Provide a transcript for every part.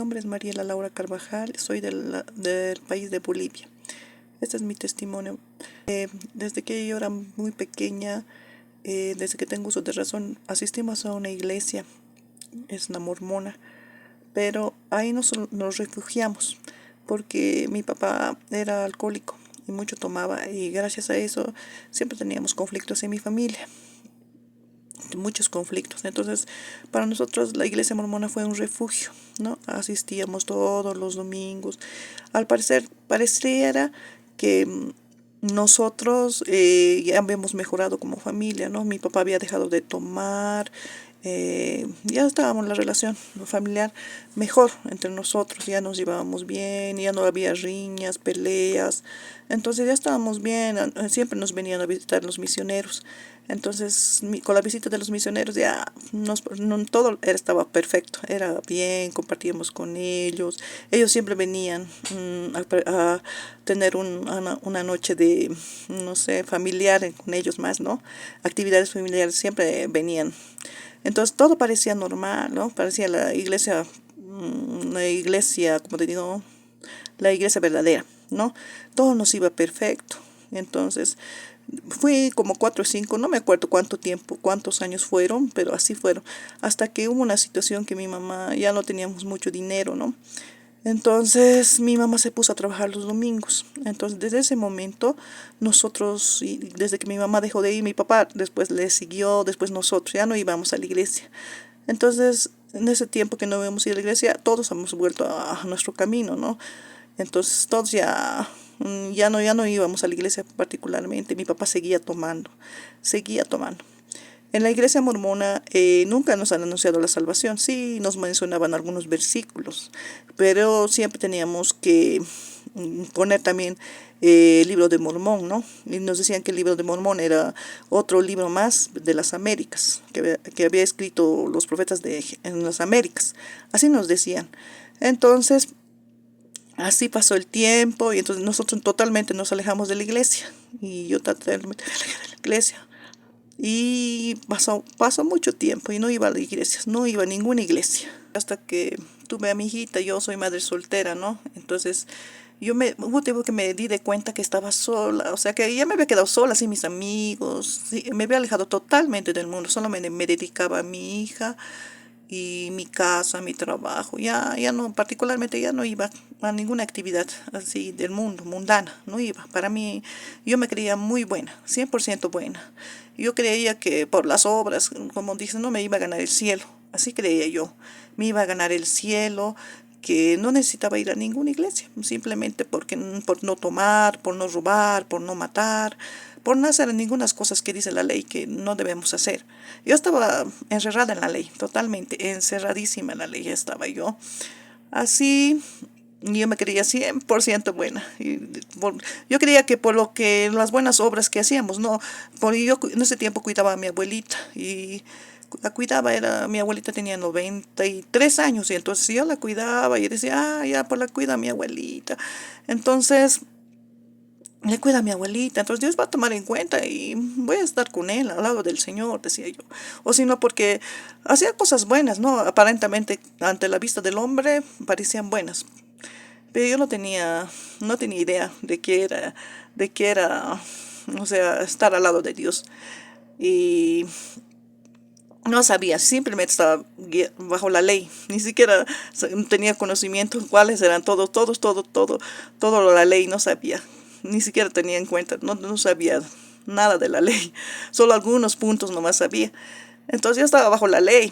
nombre es Mariela Laura Carvajal, soy del país de Bolivia. Este es mi testimonio. Desde que yo era muy pequeña, desde que tengo uso de razón, asistimos a una iglesia, es una mormona, pero ahí nos refugiamos, porque mi papá era alcohólico y mucho tomaba, y gracias a eso siempre teníamos conflictos en mi familia, muchos conflictos. Entonces, para nosotros la iglesia mormona fue un refugio, ¿no? Asistíamos todos los domingos. Al parecer, pareciera que nosotros ya habíamos mejorado como familia, ¿no? Mi papá había dejado de tomar, ya estábamos en la relación familiar mejor entre nosotros, ya nos llevábamos bien, ya no había riñas, peleas, entonces ya estábamos bien, siempre nos venían a visitar los misioneros. Entonces, con la visita de los misioneros ya todo estaba perfecto, era bien, compartíamos con ellos. Ellos siempre venían a tener una noche de, no sé, familiar con ellos más, ¿no? Actividades familiares siempre venían. Entonces, todo parecía normal, ¿no? Parecía la iglesia, como te digo, la iglesia verdadera, ¿no? Todo nos iba perfecto. Entonces, fui como 4 o 5, no me acuerdo cuánto tiempo, cuántos años fueron, pero así fueron. Hasta que hubo una situación que mi mamá, ya no teníamos mucho dinero, ¿no? Entonces mi mamá se puso a trabajar los domingos. Entonces desde ese momento nosotros, y desde que mi mamá dejó de ir, mi papá después le siguió, después nosotros, ya no íbamos a la iglesia. Entonces en ese tiempo que no íbamos a ir a la iglesia, todos hemos vuelto a nuestro camino, ¿no? Entonces todos ya no íbamos a la iglesia particularmente. Mi papá seguía tomando, seguía tomando. En la iglesia mormona nunca nos han anunciado la salvación. Sí, nos mencionaban algunos versículos, pero siempre teníamos que poner también el libro de Mormón, ¿no? Y nos decían que el libro de Mormón era otro libro más de las Américas, que había escrito los profetas en las Américas. Así nos decían. Entonces, así pasó el tiempo y entonces nosotros totalmente nos alejamos de la iglesia. Y yo totalmente alejé de la iglesia. Y pasó mucho tiempo y no iba a la iglesia, no iba a ninguna iglesia. Hasta que tuve a mi hijita, yo soy madre soltera, ¿no? Entonces hubo tiempo que me di de cuenta que estaba sola, o sea que ya me había quedado sola, sin mis amigos, sí, me había alejado totalmente del mundo, solo me dedicaba a mi hija y mi casa, mi trabajo. Ya no, particularmente ya no iba a ninguna actividad así del mundo, mundana, no iba. Para mí, yo me creía muy buena, 100% buena. Yo creía que por las obras, como dicen, no me iba a ganar el cielo. Así creía yo. Me iba a ganar el cielo, que no necesitaba ir a ninguna iglesia, simplemente por no tomar, por no robar, por no matar, por no hacer ninguna cosas que dice la ley que no debemos hacer. Yo estaba encerrada en la ley, totalmente encerradísima en la ley estaba yo. Así yo me creía 100% buena. Yo creía que por las buenas obras que hacíamos, no, porque yo en ese tiempo cuidaba a mi abuelita y la cuidaba, mi abuelita tenía 93 años y entonces yo la cuidaba y decía, ya, pues la cuida a mi abuelita. Entonces, le cuida a mi abuelita, entonces Dios va a tomar en cuenta y voy a estar con él, al lado del Señor, decía yo. O si no, porque hacía cosas buenas, ¿no? Aparentemente, ante la vista del hombre, parecían buenas. Pero yo no tenía idea de qué era, o sea, estar al lado de Dios. Y no sabía, simplemente estaba bajo la ley, ni siquiera tenía conocimiento cuáles eran todo la ley, no sabía, ni siquiera tenía en cuenta, no sabía nada de la ley, solo algunos puntos nomás sabía. Entonces yo estaba bajo la ley.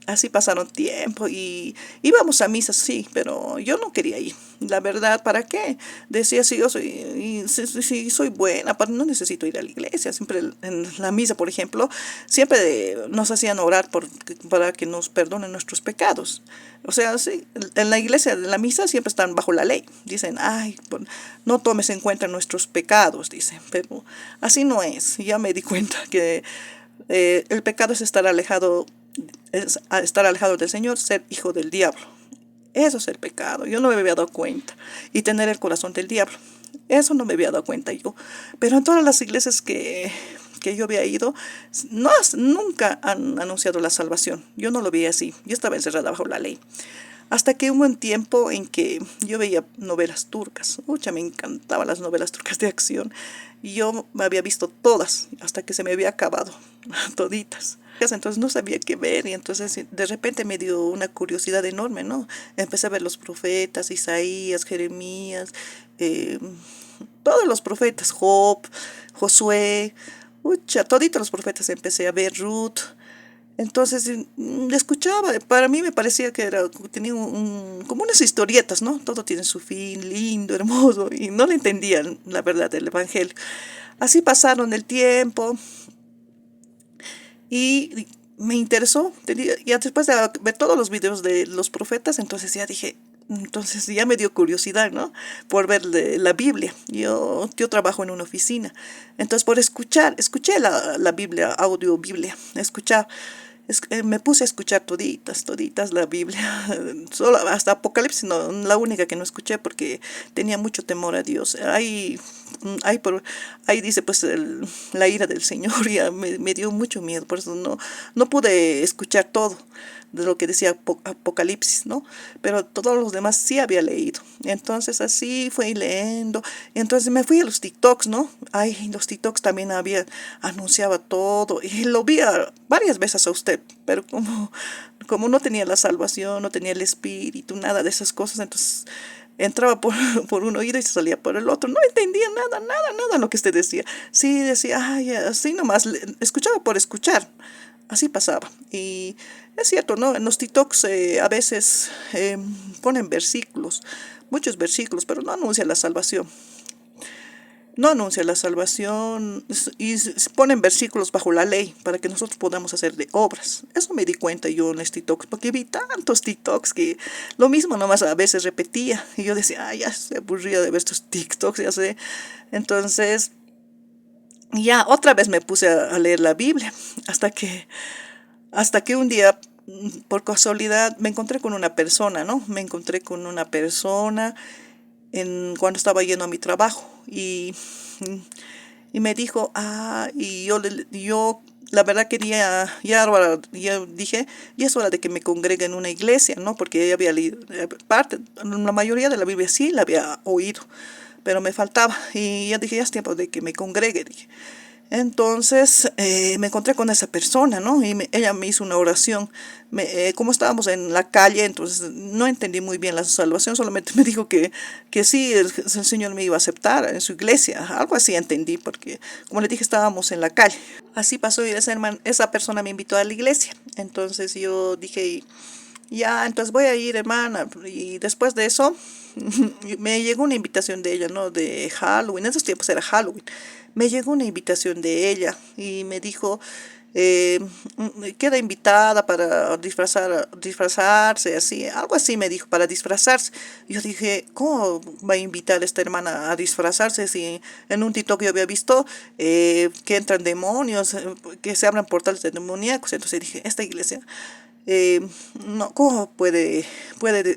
Así pasaron tiempo y íbamos a misa, sí, pero yo no quería ir. La verdad, ¿para qué? Decía, si yo si soy buena, no necesito ir a la iglesia. Siempre en la misa, por ejemplo, siempre nos hacían orar para que nos perdonen nuestros pecados. O sea, sí, en la iglesia, en la misa, siempre están bajo la ley. Dicen, ay, no tomes en cuenta nuestros pecados, dicen. Pero así no es. Ya me di cuenta que el pecado es estar alejado del Señor, ser hijo del diablo. Eso es el pecado. Yo no me había dado cuenta. Y tener el corazón del diablo. Eso no me había dado cuenta yo. Pero en todas las iglesias que yo había ido, nunca han anunciado la salvación. Yo no lo vi así. Yo estaba encerrada bajo la ley. Hasta que hubo un tiempo en que yo veía novelas turcas. Mucha, me encantaban las novelas turcas de acción. Y yo me había visto todas, hasta que se me había acabado, toditas. Entonces no sabía qué ver y entonces de repente me dio una curiosidad enorme, ¿no? Empecé a ver los profetas, Isaías, Jeremías, eh, todos los profetas, Job, Josué, ucha, toditos los profetas empecé a ver, Ruth. Entonces escuchaba, para mí me parecía que era, tenía como unas historietas, ¿no? Todo tiene su fin, lindo, hermoso, y no le entendían la verdad del Evangelio. Así pasaron el tiempo y me interesó. Ya después de ver todos los videos de los profetas, entonces ya dije, entonces ya me dio curiosidad, ¿no? Por ver la Biblia. Yo trabajo en una oficina. Entonces por escuché la Biblia, audio Biblia, escuchaba. Me puse a escuchar toditas la Biblia, solo hasta Apocalipsis, no, la única que no escuché porque tenía mucho temor a Dios. Ahí dice pues la ira del Señor, ya me dio mucho miedo, por eso no pude escuchar todo de lo que decía Apocalipsis, ¿no? Pero todos los demás sí había leído. Entonces así fui leyendo. Entonces me fui a los TikToks, ¿no? Ay, los TikToks también anunciaba todo. Y lo vi varias veces a usted, pero como no tenía la salvación, no tenía el espíritu, nada de esas cosas, entonces entraba por un oído y se salía por el otro. No entendía nada lo que usted decía. Sí, decía, ay, así nomás, escuchaba por escuchar. Así pasaba. Y es cierto, ¿no? En los TikToks a veces ponen versículos, muchos versículos, pero no anuncia la salvación. No anuncia la salvación y ponen versículos bajo la ley para que nosotros podamos hacer de obras. Eso me di cuenta yo en los TikToks, porque vi tantos TikToks que lo mismo nomás a veces repetía. Y yo decía, ay, ya se aburría de ver estos TikToks, ya sé. Entonces, ya otra vez me puse a leer la Biblia, hasta que un día, por casualidad, me encontré con una persona, ¿no? Me encontré con una persona cuando estaba yendo a mi trabajo y me dijo, y yo la verdad quería, ya dije, y es hora de que me congregue en una iglesia, ¿no? Porque ella había leído, la mayoría de la Biblia sí la había oído, pero me faltaba. Y ya dije, ya es tiempo de que me congregue, dije. Entonces me encontré con esa persona, ¿no? Y ella me hizo una oración. Como estábamos en la calle, entonces no entendí muy bien la salvación, solamente me dijo que sí, el Señor me iba a aceptar en su iglesia. Algo así entendí, porque como le dije, estábamos en la calle. Así pasó y esa persona me invitó a la iglesia. Entonces yo dije, ya, entonces voy a ir, hermana. Y después de eso, me llegó una invitación de ella, ¿no? De Halloween. En esos tiempos era Halloween. Me llegó una invitación de ella y me dijo, eh, queda invitada para disfrazarse, así, algo así me dijo, para disfrazarse. Yo dije, ¿cómo va a invitar esta hermana a disfrazarse si en un TikTok yo había visto que entran demonios, que se abran portales de demoníacos? Entonces dije, esta iglesia eh, no, ¿cómo puede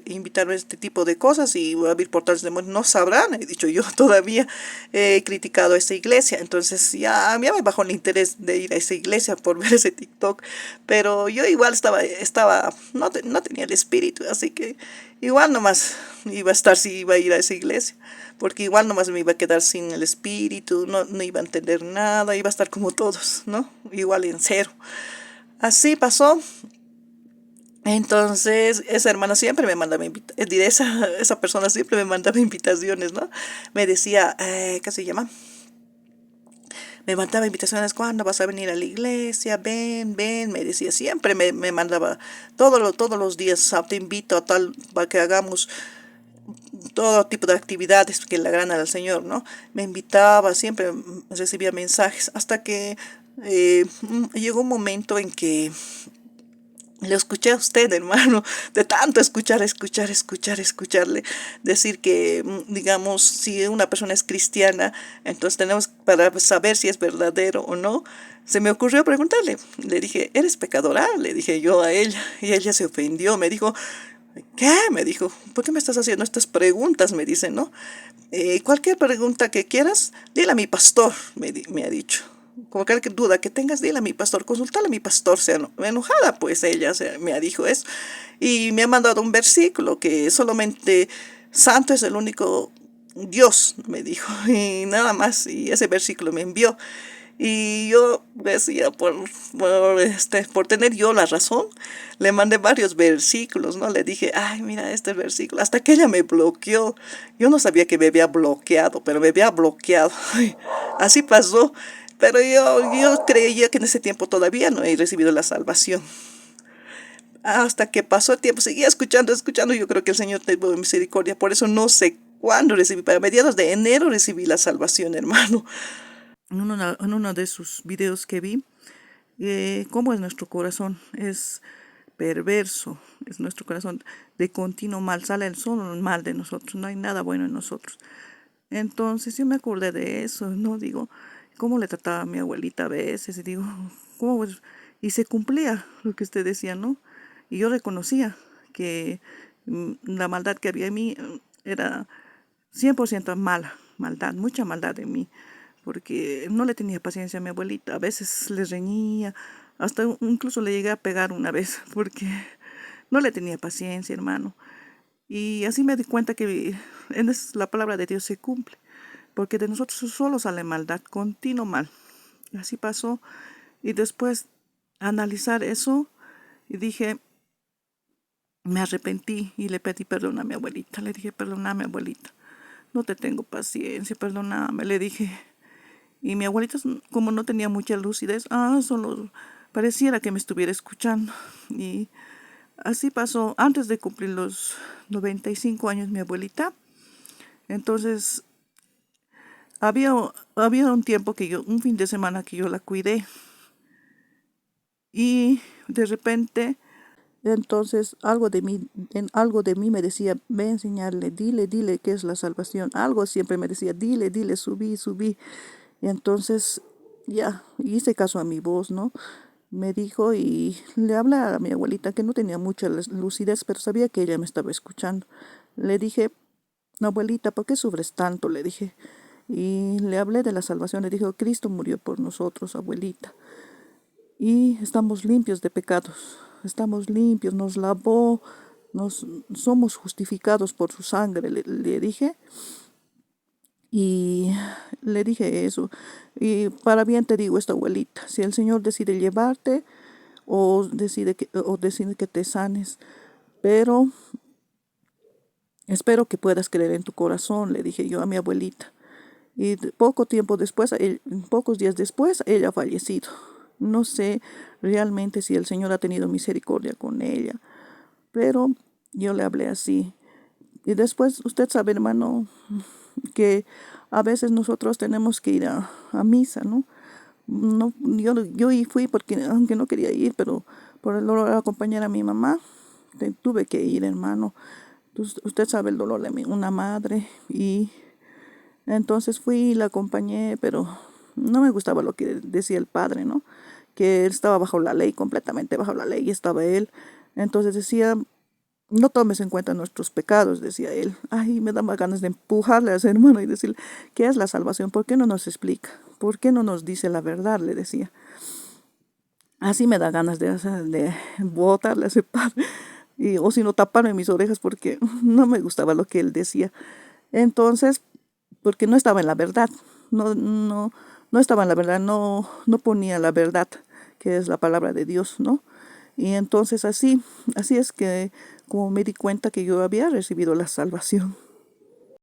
invitarme a este tipo de cosas y va a abrir portales de demonios? No sabrán, he dicho yo, todavía he criticado a esta iglesia, entonces ya me bajó el interés de ir a esa iglesia por ver ese TikTok, pero yo igual no tenía el espíritu, así que igual nomás iba a estar si iba a ir a esa iglesia, porque igual nomás me iba a quedar sin el espíritu, no iba a entender nada, iba a estar como todos, ¿no? Igual en cero. Así pasó. Entonces, esa hermana siempre me mandaba invitaciones, esa persona siempre me mandaba invitaciones, ¿no? Me decía, ¿qué se llama? Me mandaba invitaciones, ¿cuándo vas a venir a la iglesia? Ven, me decía, siempre me mandaba, todos los días, te invito a tal, para que hagamos todo tipo de actividades que le agradan al Señor, ¿no? Me invitaba, siempre recibía mensajes, hasta que llegó un momento en que lo escuché a usted, hermano, de tanto escucharle, decir que, digamos, si una persona es cristiana, entonces tenemos para saber si es verdadero o no. Se me ocurrió preguntarle, le dije, ¿eres pecadora? Le dije yo a ella, y ella se ofendió, me dijo, ¿qué? Me dijo, ¿por qué me estás haciendo estas preguntas? Me dice, ¿no? Cualquier pregunta que quieras, dile a mi pastor, me ha dicho. cualquier duda que tengas, dile a mi pastor, consultale a mi pastor, enojada, pues ella me ha dicho eso. Y me ha mandado un versículo que solamente santo es el único Dios, me dijo, y nada más, y ese versículo me envió. Y yo decía, por tener yo la razón, le mandé varios versículos, ¿no? Le dije, ay, mira este versículo, hasta que ella me bloqueó. Yo no sabía que me había bloqueado, pero me había bloqueado. Ay, así pasó. Pero yo creía que en ese tiempo todavía no he recibido la salvación. Hasta que pasó el tiempo, seguía escuchando. Yo creo que el Señor tuvo misericordia. Por eso no sé cuándo recibí, para mediados de enero recibí la salvación, hermano. En uno de sus videos que vi, cómo es nuestro corazón, es perverso, es nuestro corazón de continuo mal, sale el solo mal de nosotros, no hay nada bueno en nosotros. Entonces yo me acordé de eso, ¿no? Digo, cómo le trataba a mi abuelita a veces, y digo, cómo, y se cumplía lo que usted decía, ¿no? Y yo reconocía que la maldad que había en mí era 100% mala, maldad, mucha maldad en mí, porque no le tenía paciencia a mi abuelita, a veces le reñía, hasta incluso le llegué a pegar una vez, porque no le tenía paciencia, hermano. Y así me di cuenta que la palabra de Dios se cumple, porque de nosotros solo sale maldad, continuo mal. Así pasó, y después analizar eso, y dije, me arrepentí y le pedí perdón a mi abuelita. Le dije, perdóname, abuelita, no te tengo paciencia, perdóname, le dije. Y mi abuelita, como no tenía mucha lucidez, solo pareciera que me estuviera escuchando. Y así pasó, antes de cumplir los 95 años mi abuelita. Entonces, había un tiempo un fin de semana que yo la cuidé. Y de repente, entonces algo de mí me decía, ve a enseñarle, dile qué es la salvación. Algo siempre me decía, dile, subí. Y entonces ya hice caso a mi voz, ¿no? Me dijo y le hablé a mi abuelita que no tenía mucha lucidez, pero sabía que ella me estaba escuchando. Le dije, no, abuelita, ¿por qué sufres tanto? Le dije. Y le hablé de la salvación. Le dije, Cristo murió por nosotros, abuelita. Y estamos limpios de pecados. Estamos limpios, nos lavó, somos justificados por su sangre, le dije. Y le dije eso. Y para bien te digo esto, abuelita, si el Señor decide llevarte o decide que te sanes, pero espero que puedas creer en tu corazón, le dije yo a mi abuelita. Y poco tiempo después, pocos días después, ella ha fallecido. No sé realmente si el Señor ha tenido misericordia con ella, pero yo le hablé así. Y después, usted sabe, hermano, que a veces nosotros tenemos que ir a misa, ¿no? No, yo fui porque, aunque no quería ir, pero por el dolor de acompañar a mi mamá, tuve que ir, hermano. Usted sabe el dolor de una madre. Y entonces fui y la acompañé, pero no me gustaba lo que decía el padre, ¿no? Que él estaba bajo la ley, completamente bajo la ley, y estaba él. Entonces decía, no tomes en cuenta nuestros pecados, decía él. Ay, me daba ganas de empujarle a ese hermano y decirle, ¿qué es la salvación? ¿Por qué no nos explica? ¿Por qué no nos dice la verdad? Le decía. Así me da ganas de botarle a ese padre. O si no, taparme mis orejas porque no me gustaba lo que él decía. Entonces, porque no estaba en la verdad. No estaba en la verdad, no ponía la verdad, que es la palabra de Dios, ¿no? Y entonces así es que como me di cuenta que yo había recibido la salvación.